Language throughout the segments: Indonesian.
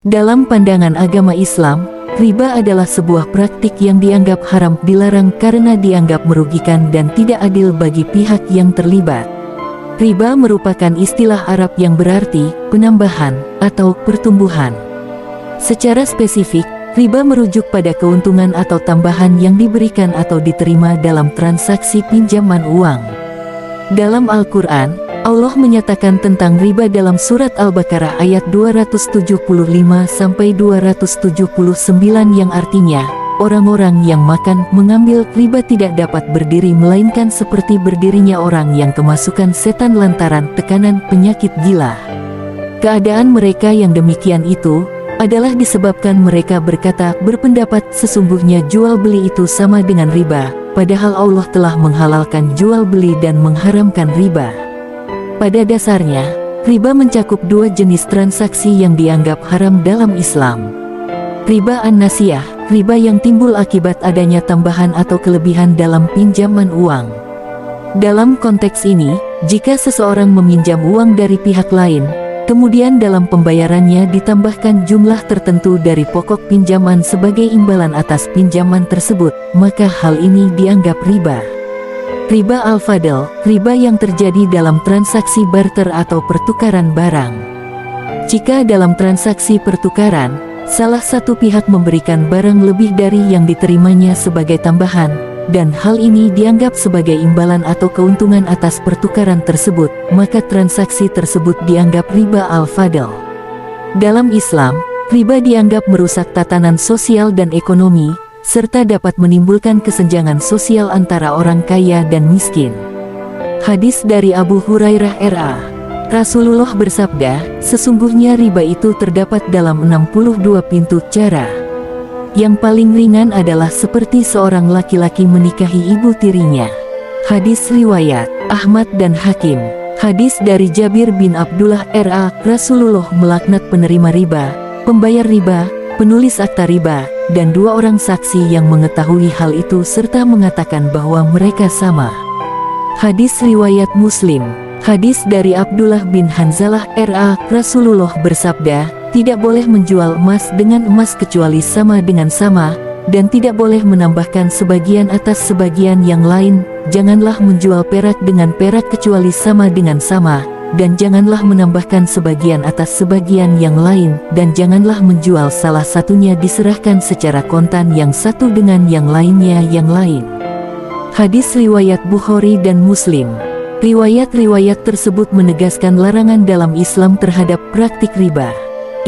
Dalam pandangan agama Islam, riba adalah sebuah praktik yang dianggap haram, dilarang karena dianggap merugikan dan tidak adil bagi pihak yang terlibat. Riba merupakan istilah Arab yang berarti penambahan atau pertumbuhan. Secara spesifik, riba merujuk pada keuntungan atau tambahan yang diberikan atau diterima dalam transaksi pinjaman uang. Dalam Al-Quran, Allah menyatakan tentang riba dalam surat Al-Baqarah ayat 275-279 yang artinya, orang-orang yang mengambil riba tidak dapat berdiri melainkan seperti berdirinya orang yang kemasukan setan lantaran tekanan penyakit gila. Keadaan mereka yang demikian itu adalah disebabkan mereka berpendapat sesungguhnya jual beli itu sama dengan riba, padahal Allah telah menghalalkan jual beli dan mengharamkan riba. Pada dasarnya, riba mencakup dua jenis transaksi yang dianggap haram dalam Islam. Riba an-nasiyah, riba yang timbul akibat adanya tambahan atau kelebihan dalam pinjaman uang. Dalam konteks ini, jika seseorang meminjam uang dari pihak lain, kemudian dalam pembayarannya ditambahkan jumlah tertentu dari pokok pinjaman sebagai imbalan atas pinjaman tersebut, maka hal ini dianggap riba. Riba al-fadl, riba yang terjadi dalam transaksi barter atau pertukaran barang. Jika dalam transaksi pertukaran, salah satu pihak memberikan barang lebih dari yang diterimanya sebagai tambahan, dan hal ini dianggap sebagai imbalan atau keuntungan atas pertukaran tersebut, maka transaksi tersebut dianggap riba al-fadl. Dalam Islam, riba dianggap merusak tatanan sosial dan ekonomi, serta dapat menimbulkan kesenjangan sosial antara orang kaya dan miskin. Hadis dari Abu Hurairah R.A. Rasulullah bersabda, sesungguhnya riba itu terdapat dalam 62 pintu cara. Yang paling ringan adalah seperti seorang laki-laki menikahi ibu tirinya. Hadis riwayat Ahmad dan Hakim. Hadis dari Jabir bin Abdullah R.A. Rasulullah melaknat penerima riba, pembayar riba, penulis akta riba, dan dua orang saksi yang mengetahui hal itu serta mengatakan bahwa mereka sama. Hadis riwayat Muslim. Hadis dari Abdullah bin Hanzalah R.A. Rasulullah bersabda, tidak boleh menjual emas dengan emas kecuali sama dengan sama, dan tidak boleh menambahkan sebagian atas sebagian yang lain, janganlah menjual perak dengan perak kecuali sama dengan sama, dan janganlah menambahkan sebagian atas sebagian yang lain, dan janganlah menjual salah satunya diserahkan secara kontan yang satu dengan yang lainnya yang lain. Hadis riwayat Bukhari dan Muslim. Riwayat-riwayat tersebut menegaskan larangan dalam Islam terhadap praktik riba.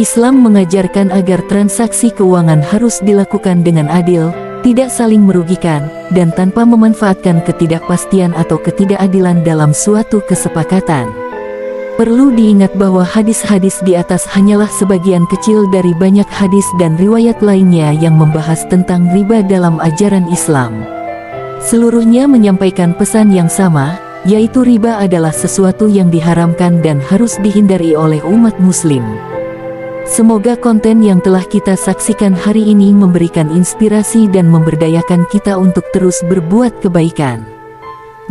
Islam mengajarkan agar transaksi keuangan harus dilakukan dengan adil, tidak saling merugikan, dan tanpa memanfaatkan ketidakpastian atau ketidakadilan dalam suatu kesepakatan. Perlu diingat bahwa hadis-hadis di atas hanyalah sebagian kecil dari banyak hadis dan riwayat lainnya yang membahas tentang riba dalam ajaran Islam. Seluruhnya menyampaikan pesan yang sama, yaitu riba adalah sesuatu yang diharamkan dan harus dihindari oleh umat muslim. Semoga konten yang telah kita saksikan hari ini memberikan inspirasi dan memberdayakan kita untuk terus berbuat kebaikan.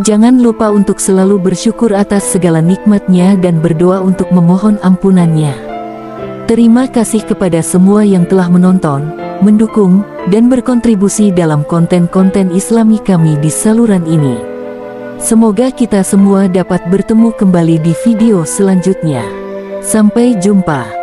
Jangan lupa untuk selalu bersyukur atas segala nikmatnya dan berdoa untuk memohon ampunannya. Terima kasih kepada semua yang telah menonton, mendukung, dan berkontribusi dalam konten-konten Islami kami di saluran ini. Semoga kita semua dapat bertemu kembali di video selanjutnya. Sampai jumpa.